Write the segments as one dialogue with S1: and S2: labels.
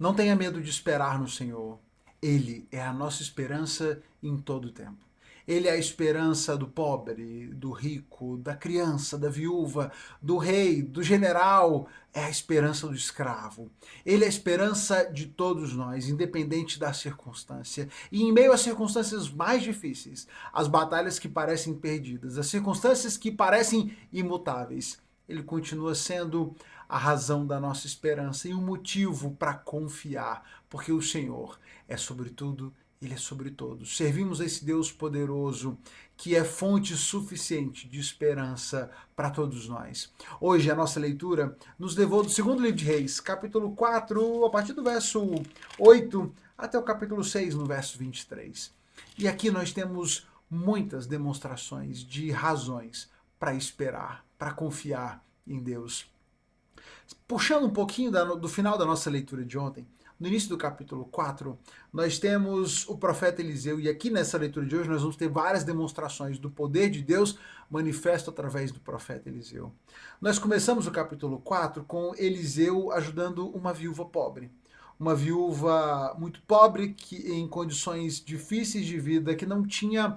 S1: Não tenha medo de esperar no Senhor. Ele é a nossa esperança em todo o tempo. Ele é a esperança do pobre, do rico, da criança, da viúva, do rei, do general. É a esperança do escravo. Ele é a esperança de todos nós, independente da circunstância. E em meio às circunstâncias mais difíceis, as batalhas que parecem perdidas, as circunstâncias que parecem imutáveis, ele continua sendo a razão da nossa esperança e um motivo para confiar, porque o Senhor é sobre tudo, Ele é sobre todos. Servimos a esse Deus poderoso que é fonte suficiente de esperança para todos nós. Hoje a nossa leitura nos levou do segundo livro de Reis, capítulo 4, a partir do verso 8 até o capítulo 6, no verso 23. E aqui nós temos muitas demonstrações de razões para esperar, para confiar em Deus. Puxando um pouquinho do final da nossa leitura de ontem, no início do capítulo 4, nós temos o profeta Eliseu, e aqui nessa leitura de hoje nós vamos ter várias demonstrações do poder de Deus manifesto através do profeta Eliseu. Nós começamos o capítulo 4 com Eliseu ajudando uma viúva pobre. Uma viúva muito pobre, que em condições difíceis de vida, que não tinha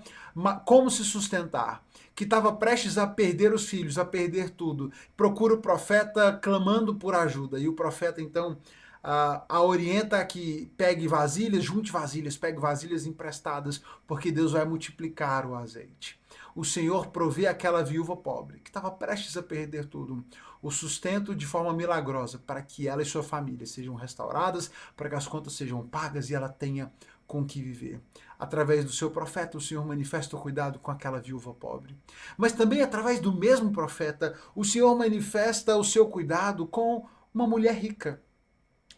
S1: como se sustentar, que estava prestes a perder os filhos, a perder tudo. Procura o profeta clamando por ajuda. E o profeta, então, a orienta a que pegue vasilhas, junte vasilhas, pegue vasilhas emprestadas, porque Deus vai multiplicar o azeite. O Senhor provê àquela viúva pobre, que estava prestes a perder tudo, o sustento de forma milagrosa, para que ela e sua família sejam restauradas, para que as contas sejam pagas e ela tenha com que viver. Através do seu profeta, o Senhor manifesta o cuidado com aquela viúva pobre. Mas também através do mesmo profeta, o Senhor manifesta o seu cuidado com uma mulher rica.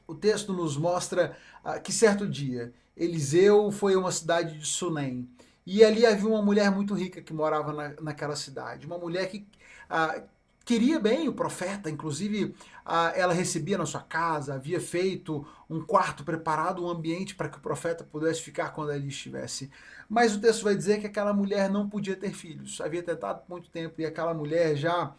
S1: O texto nos mostra que certo dia Eliseu foi a uma cidade de Sunem e ali havia uma mulher muito rica que morava naquela cidade. Uma mulher que queria bem o profeta, inclusive ela recebia na sua casa, havia feito um quarto preparado, um ambiente para que o profeta pudesse ficar quando ali estivesse. Mas o texto vai dizer que aquela mulher não podia ter filhos, havia tentado por muito tempo e aquela mulher já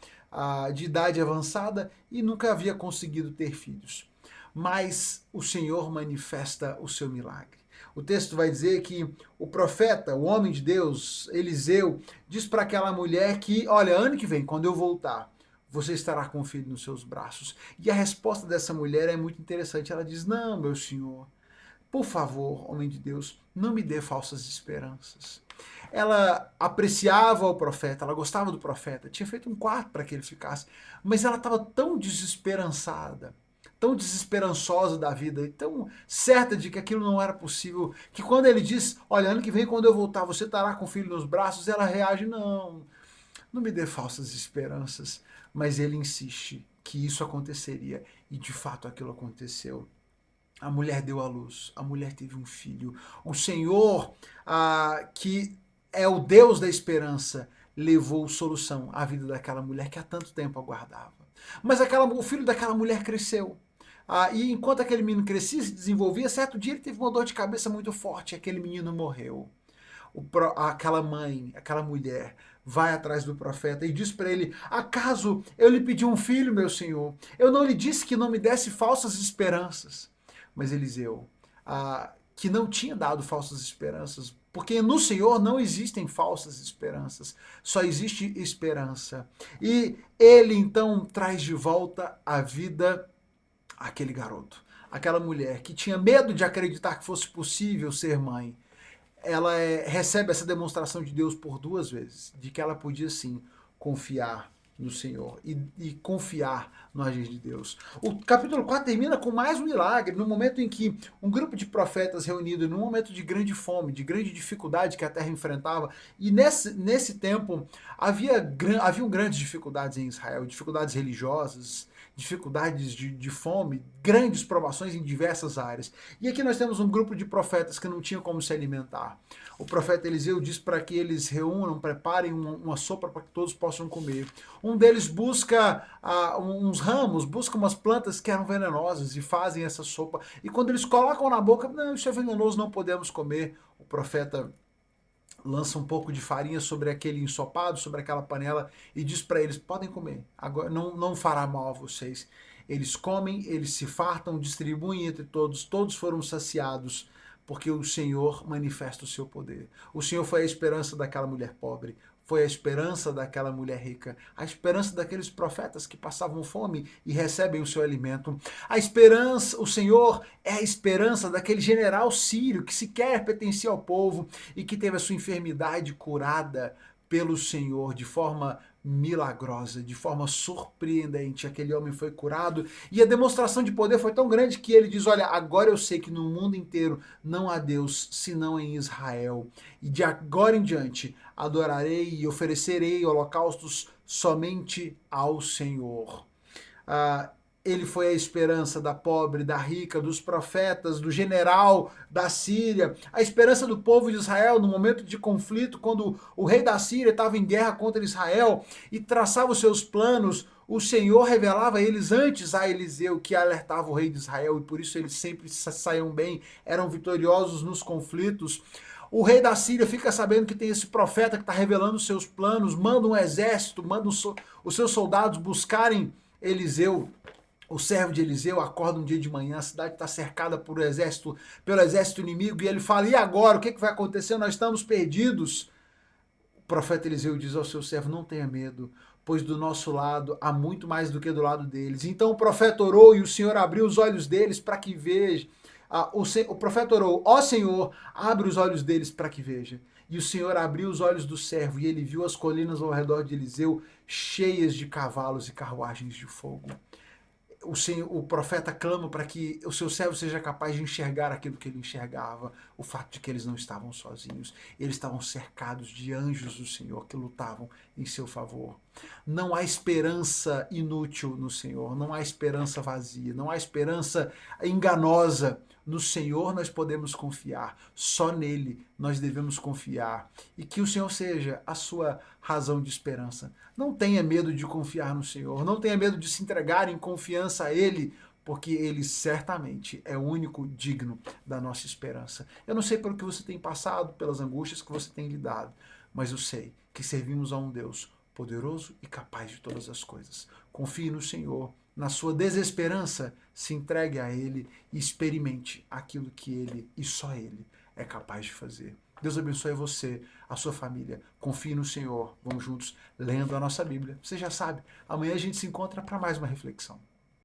S1: de idade avançada e nunca havia conseguido ter filhos. Mas o Senhor manifesta o seu milagre. O texto vai dizer que o profeta, o homem de Deus, Eliseu, diz para aquela mulher que, olha, ano que vem, quando eu voltar, você estará com o filho nos seus braços. E a resposta dessa mulher é muito interessante. Ela diz, não, meu senhor, por favor, homem de Deus, não me dê falsas esperanças. Ela apreciava o profeta, ela gostava do profeta, tinha feito um quarto para que ele ficasse, mas ela estava tão desesperançada, tão desesperançosa da vida e tão certa de que aquilo não era possível, que quando ele diz, olha, ano que vem quando eu voltar você estará com o filho nos braços, ela reage, não, não me dê falsas esperanças. Mas ele insiste que isso aconteceria e de fato aquilo aconteceu. A mulher deu à luz, a mulher teve um filho. O Senhor, que é o Deus da esperança, levou solução à vida daquela mulher que há tanto tempo aguardava. Mas o filho daquela mulher cresceu. E enquanto aquele menino crescia, se desenvolvia, certo dia ele teve uma dor de cabeça muito forte e aquele menino morreu. Aquela mãe, aquela mulher, vai atrás do profeta e diz para ele, acaso eu lhe pedi um filho, meu senhor? Eu não lhe disse que não me desse falsas esperanças. Mas Eliseu, que não tinha dado falsas esperanças, porque no Senhor não existem falsas esperanças, só existe esperança. E ele então traz de volta à vida aquele garoto, aquela mulher que tinha medo de acreditar que fosse possível ser mãe. Ela recebe essa demonstração de Deus por duas vezes, de que ela podia sim confiar no Senhor e confiar no agir de Deus. O capítulo 4 termina com mais um milagre, no momento em que um grupo de profetas reunido num momento de grande fome, de grande dificuldade que a terra enfrentava, e nesse tempo haviam grandes dificuldades em Israel, dificuldades religiosas, dificuldades de fome, grandes provações em diversas áreas. E aqui nós temos um grupo de profetas que não tinham como se alimentar. O profeta Eliseu diz para que eles reúnam, preparem uma sopa para que todos possam comer. Um deles busca uns ramos, busca umas plantas que eram venenosas e fazem essa sopa. E quando eles colocam na boca, não, isso é venenoso, não podemos comer. O profeta lança um pouco de farinha sobre aquele ensopado, sobre aquela panela e diz para eles, podem comer, agora não fará mal a vocês. Eles comem, eles se fartam, distribuem entre todos, todos foram saciados, porque o Senhor manifesta o seu poder. O Senhor foi a esperança daquela mulher pobre, foi a esperança daquela mulher rica, a esperança daqueles profetas que passavam fome e recebem o seu alimento. A esperança, o Senhor é a esperança daquele general sírio que sequer pertencia ao povo e que teve a sua enfermidade curada pelo Senhor de forma milagrosa, de forma surpreendente. Aquele homem foi curado e a demonstração de poder foi tão grande que ele diz: olha, agora eu sei que no mundo inteiro não há Deus senão em Israel, e de agora em diante adorarei e oferecerei holocaustos somente ao Senhor. Ele foi a esperança da pobre, da rica, dos profetas, do general da Síria, a esperança do povo de Israel no momento de conflito, quando o rei da Síria estava em guerra contra Israel e traçava os seus planos. O Senhor revelava a eles antes a Eliseu, que alertava o rei de Israel, e por isso eles sempre saíam bem, eram vitoriosos nos conflitos. O rei da Síria fica sabendo que tem esse profeta que está revelando os seus planos, manda um exército, manda os seus soldados buscarem Eliseu. O servo de Eliseu acorda um dia de manhã, a cidade está cercada pelo exército inimigo, e ele fala: e agora? O que vai acontecer? Nós estamos perdidos. O profeta Eliseu diz ao seu servo: não tenha medo, pois do nosso lado há muito mais do que do lado deles. Então o profeta orou e o Senhor abriu os olhos deles para que vejam. O profeta orou: ó Senhor, abre os olhos deles para que vejam. E o Senhor abriu os olhos do servo e ele viu as colinas ao redor de Eliseu cheias de cavalos e carruagens de fogo. O profeta clama para que o seu servo seja capaz de enxergar aquilo que ele enxergava, o fato de que eles não estavam sozinhos, eles estavam cercados de anjos do Senhor que lutavam em seu favor. Não há esperança inútil no Senhor, não há esperança vazia, não há esperança enganosa. No Senhor nós podemos confiar, só nele nós devemos confiar. E que o Senhor seja a sua razão de esperança. Não tenha medo de confiar no Senhor, não tenha medo de se entregar em confiança a Ele, porque Ele certamente é o único digno da nossa esperança. Eu não sei pelo que você tem passado, pelas angústias que você tem lidado, mas eu sei que servimos a um Deus poderoso e capaz de todas as coisas. Confie no Senhor. Na sua desesperança, se entregue a Ele e experimente aquilo que Ele e só Ele é capaz de fazer. Deus abençoe você, a sua família. Confie no Senhor. Vamos juntos lendo a nossa Bíblia. Você já sabe, amanhã a gente se encontra para mais uma reflexão.